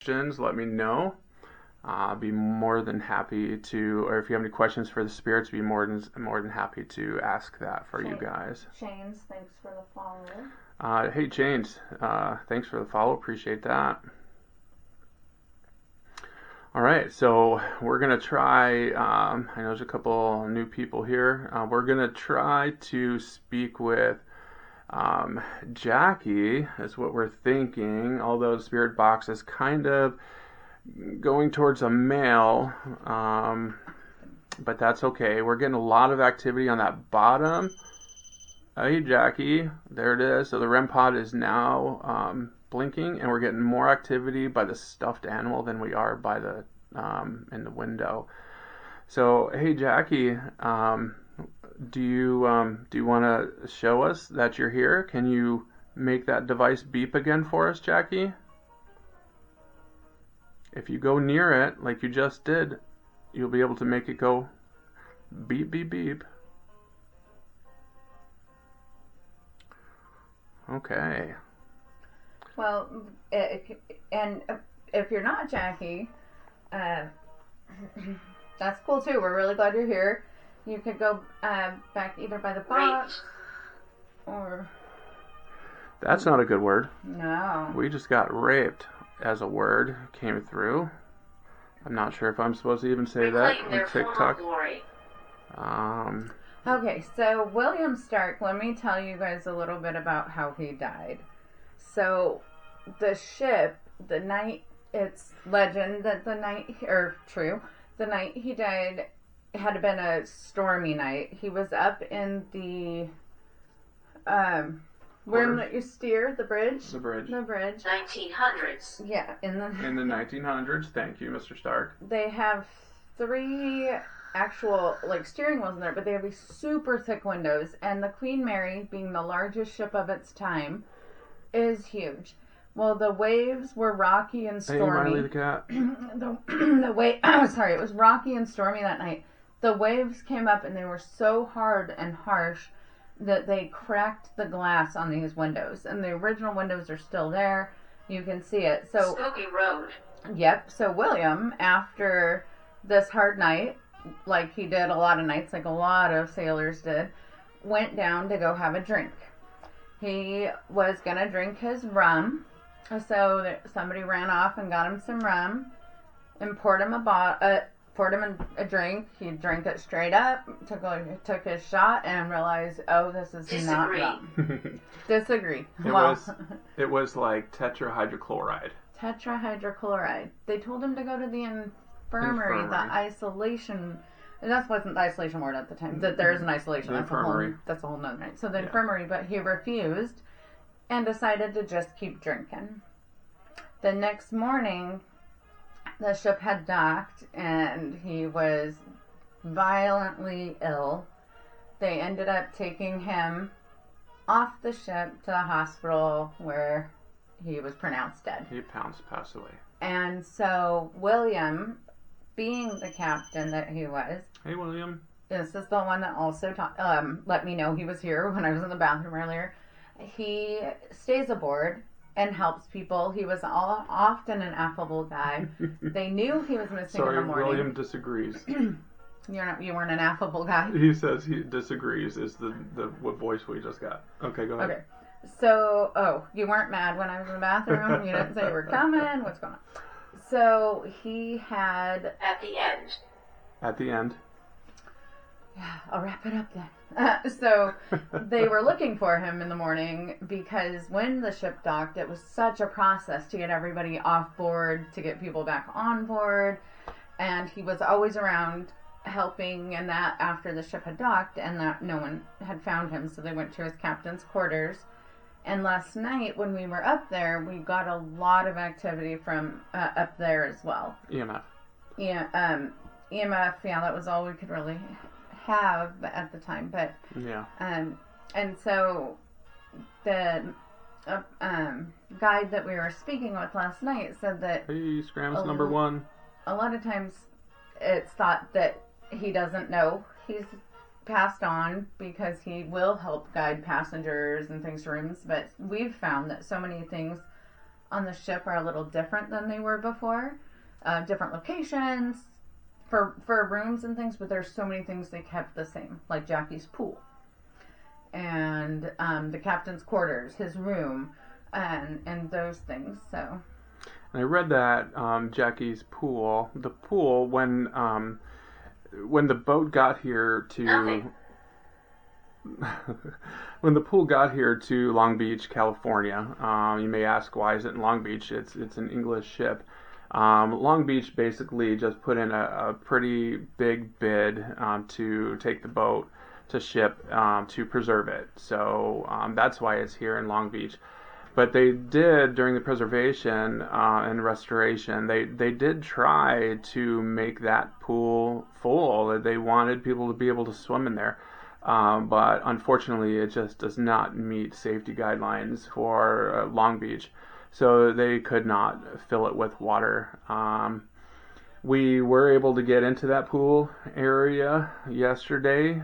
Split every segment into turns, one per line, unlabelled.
questions, let me know. I'll be more than happy to, or if you have any questions for the spirits, be more than happy to ask that for you guys.
Chains, thanks for the follow.
Hey, Chains, thanks for the follow. Appreciate that. All right, so we're going to try, I know there's a couple new people here. We're going to try to speak with Jackie, is what we're thinking, although the spirit box is kind of going towards a male, but that's okay. We're getting a lot of activity on that bottom. Hey, Jackie, there it is. So the REM pod is now blinking, and we're getting more activity by the stuffed animal than we are by the in the window. So hey, Jackie, do you want to show us that you're here? Can you make that device beep again for us, Jackie? If you go near it like you just did, you'll be able to make it go beep beep beep. Okay.
Well, and if you're not Jackie, that's cool too. We're really glad you're here. You could go back either by the box or...
That's not a good word.
No.
We just got raped as a word came through. I'm not sure if I'm supposed to even say that on TikTok.
Okay, so William Stark, let me tell you guys a little bit about how he died. So, the ship, the night, it's legend that the night he died had been a stormy night. He was up in the room that you steer, the bridge.
The bridge.
1900s.
Yeah, in the
1900s. Thank you, Mr. Stark.
They have 3 actual steering wheels in there, but they have these super thick windows, and the Queen Mary, being the largest ship of its time, is huge. Well, the waves were rocky and stormy.
Hey, Riley the cat.
Sorry, it was rocky and stormy that night. The waves came up and they were so hard and harsh that they cracked the glass on these windows. And the original windows are still there. You can see it. So
Spooky Road.
Yep. So William, after this hard night, like he did a lot of nights, like a lot of sailors did, went down to go have a drink. He was going to drink his rum. So somebody ran off and got him some rum and poured him a drink. He drank it straight up, took his shot, and realized, oh, this is not rum. Disagree.
It was like tetrahydrochloride.
Tetrahydrochloride. They told him to go to the infirmary. The isolation. That wasn't the isolation word at the time. That there is an isolation. That's a whole nother night. So the infirmary, but he refused and decided to just keep drinking. The next morning, the ship had docked and he was violently ill. They ended up taking him off the ship to the hospital where he was pronounced dead.
He passed away.
And so William, being the captain that he was...
Hey, William.
This is the one that also let me know he was here when I was in the bathroom earlier. He stays aboard and helps people. He was often an affable guy. They knew he was missing in the morning.
William disagrees.
You weren't an affable guy?
He says he disagrees is the voice we just got. Okay, go ahead.
Okay. So, you weren't mad when I was in the bathroom? You didn't say you were coming? What's going on? So, he had...
At the end.
Yeah, I'll wrap it up then. So they were looking for him in the morning because when the ship docked, it was such a process to get everybody off board, to get people back on board. And he was always around helping and that after the ship had docked, and that no one had found him. So they went to his captain's quarters. And last night when we were up there, we got a lot of activity from up there as well.
EMF.
Yeah, EMF, yeah, that was all we could really have at the time, but
yeah.
And so the guide that we were speaking with last night said that
hey, Scrams number 1.
A lot of times it's thought that he doesn't know he's passed on because he will help guide passengers and things to rooms, but we've found that so many things on the ship are a little different than they were before. Different locations for rooms and things, but there's so many things they kept the same, like Jackie's pool and the captain's quarters, his room, and those things. So.
And I read that Jackie's pool, when the boat got here to when the pool got here to Long Beach, California, you may ask, why is it in Long Beach? It's an English ship. Long Beach basically just put in a pretty big bid to take the boat to ship to preserve it. So that's why it's here in Long Beach. But they did, during the preservation and restoration, they did try to make that pool full. They wanted people to be able to swim in there. But unfortunately, it just does not meet safety guidelines for Long Beach. So they could not fill it with water. We were able to get into that pool area yesterday.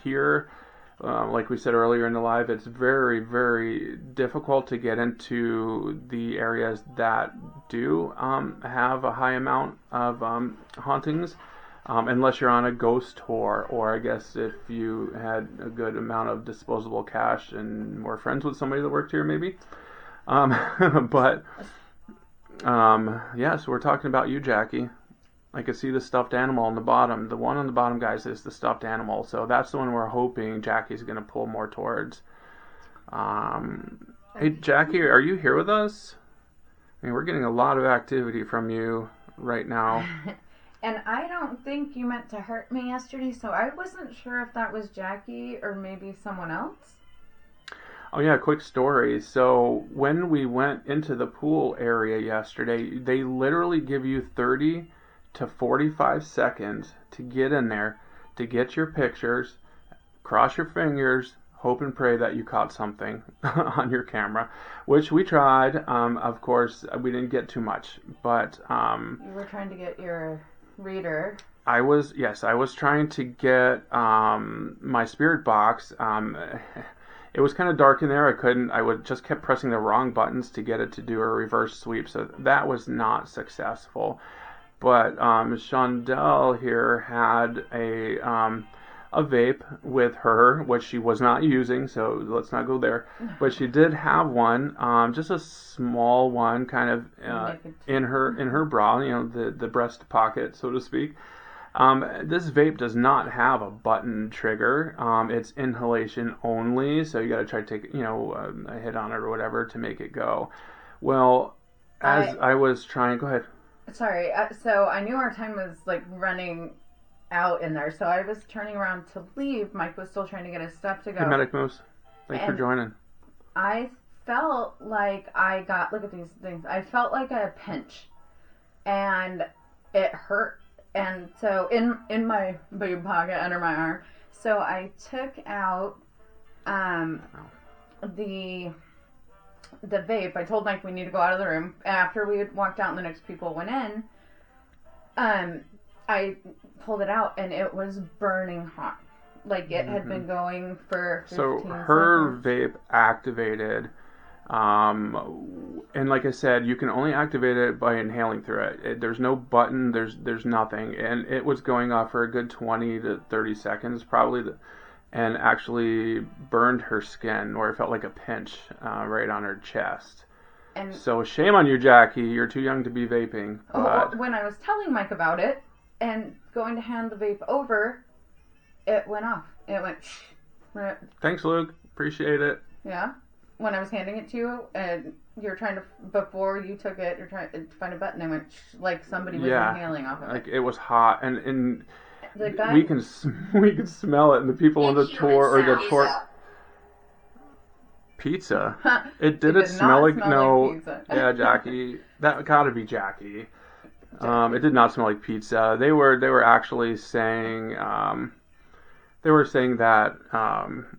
Here, like we said earlier in the live, it's very, very difficult to get into the areas that do have a high amount of hauntings, unless you're on a ghost tour, or I guess if you had a good amount of disposable cash and were friends with somebody that worked here, maybe. But yeah, so we're talking about you, Jackie. I can see the stuffed animal on the bottom. The one on the bottom, guys, is the stuffed animal. So that's the one we're hoping Jackie's going to pull more towards. Hey, Jackie, are you here with us? I mean, we're getting a lot of activity from you right now.
And I don't think you meant to hurt me yesterday, so I wasn't sure if that was Jackie or maybe someone else.
Oh yeah, quick story. So when we went into the pool area yesterday, they literally give you 30 to 45 seconds to get in there, to get your pictures, cross your fingers, hope and pray that you caught something on your camera, which we tried. Of course, we didn't get too much, but
you were trying to get your reader.
I was trying to get my spirit box. It was kind of dark in there. I just kept pressing the wrong buttons to get it to do a reverse sweep, so that was not successful. But Shondell here had a vape with her, which she was not using, so let's not go there. But she did have one, just a small one, kind of in her bra, the breast pocket, so to speak. This vape does not have a button trigger. It's inhalation only, so you got to try to take a hit on it or whatever to make it go. Well, as I was trying, go ahead.
Sorry, so I knew our time was running out in there, so I was turning around to leave. Mike was still trying to get his stuff to go.
Hey, Medic Moose, thanks for joining.
I felt like I got, look at these things, I felt like a pinch, and it hurt. And so in my boob pocket under my arm, so I took out the vape. I told Mike we need to go out of the room. After we had walked out and the next people went in, I pulled it out and it was burning hot. Like it had been going for 15
So her
seconds.
vape activated, and like I said, you can only activate it by inhaling through it. There's no button, there's nothing, and it was going off for a good 20 to 30 seconds probably, and actually burned her skin, where it felt like a pinch right on her chest. And so shame on you, Jackie. You're too young to be vaping. But
when I was telling Mike about it and going to hand the vape over, it went off. It went shh.
Thanks, Luke. Appreciate it.
Yeah. When I was handing it to you, and you're trying to, before you took it, you're trying to find a button, and went shh, like somebody was inhaling off of it.
Like it was hot, and
the guy,
we can smell it, and the people on the tour or the tour. Pizza. It didn't smell like pizza. Yeah, Jackie. That gotta be Jackie. It did not smell like pizza. They were actually saying that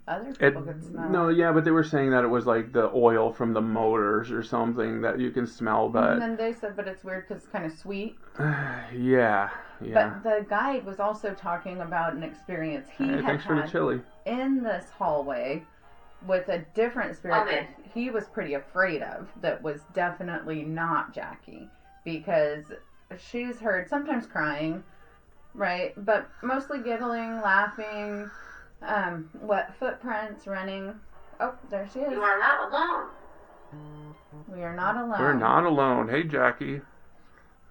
other people could smell.
No, yeah, but they were saying that it was like the oil from the motors or something that you can smell. But
and then they said, but it's weird because it's kind of sweet.
Yeah.
But the guide was also talking about an experience he had
thanks for the chili
in this hallway. with a different spirit
Okay.
that he was pretty afraid of, that was definitely not Jackie, because she's heard sometimes crying, right, but mostly giggling, laughing, wet footprints, running. Oh, there she is.
You are not alone.
We are not alone.
We're not alone. Hey, Jackie.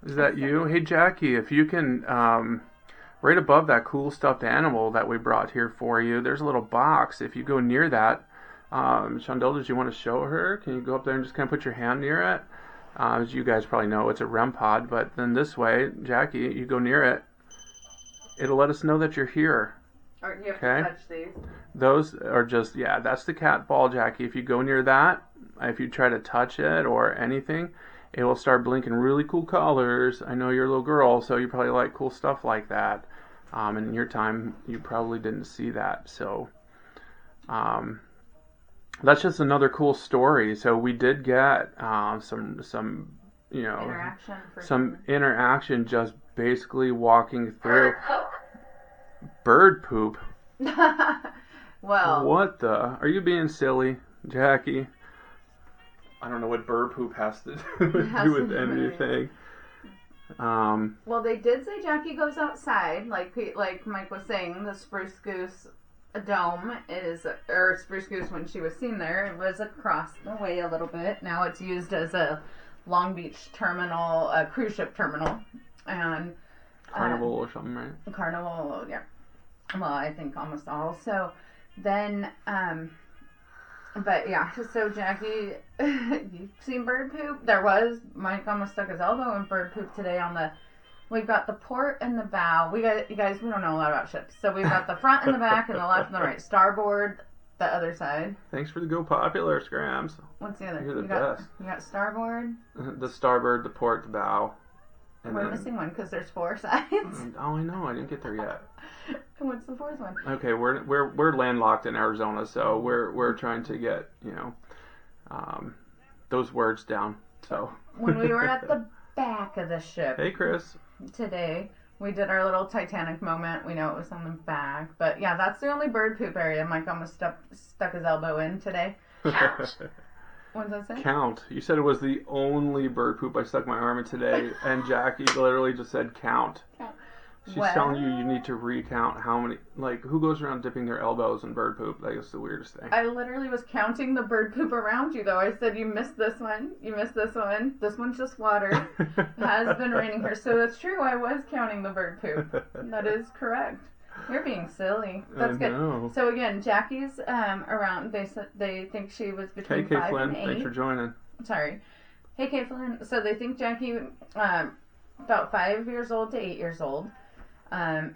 Is that you? Hey, Jackie, if you can, right above that cool stuffed animal that we brought here for you, there's a little box. If you go near that, Shondell, did you want to show her? Can you go up there and just kind of put your hand near it? As you guys probably know, it's a REM pod, but then this way, Jackie, you go near it, it'll let us know that you're here.
Or you have
Okay.
to touch these.
Those are just, yeah, that's the cat ball, Jackie. If you go near that, if you try to touch it or anything, it will start blinking really cool colors. I know you're a little girl, so you probably like cool stuff like that. And in your time, you probably didn't see that. So that's just another cool story. So we did get some you know,
Interaction. For
some interaction just basically walking through.
Bird poop.
Bird poop?
Well.
What the? Are you being silly, Jackie? I don't know what bird poop has to do with anything.
Well, they did say Jackie goes outside, like Mike was saying. The Spruce Goose Dome is, or Spruce Goose when she was seen there, it was across the way a little bit. Now it's used as a Long Beach terminal, a cruise ship terminal, and
Carnival or something, right?
Carnival, yeah. Well, I think almost all. So then, but yeah, so Jackie, you've seen bird poop? There was, Mike almost stuck his elbow in bird poop today on the, we've got the port and the bow. You guys, we don't know a lot about ships. So we've got the front and the back and the left and the right. Starboard, the other side.
Thanks for the Go Popular, Scrams.
What's the other?
You're the
you
best.
You got starboard.
The starboard, the port, the bow. And
We're
then,
missing one because there's 4 sides.
oh, I know. I didn't get there yet.
And what's the 4th one?
Okay, we're landlocked in Arizona, so we're trying to get those words down. So
When we were at the back of the ship
hey, Chris.
today, we did our little Titanic moment. We know it was on the back, but yeah, that's the only bird poop area Mike almost stuck his elbow in today.
Count.
What does that say?
Count. You said it was the only bird poop I stuck my arm in today, and Jackie literally just said count.
Count.
She's
Well-
telling you need to recount how many, like, who goes around dipping their elbows in bird poop? Like, it's the weirdest thing.
I literally was counting the bird poop around you, though. I said, you missed this one. You missed this one. This one's just water. It has been raining here. So it's true. I was counting the bird poop. That is correct. You're being silly. That's
I
good.
know.
So again, Jackie's around. They think she was between
Hey, Kay
5
Flynn,
and 8.
thanks for joining.
Sorry. Hey, Kay Flynn. So they think Jackie about 5 years old to 8 years old. And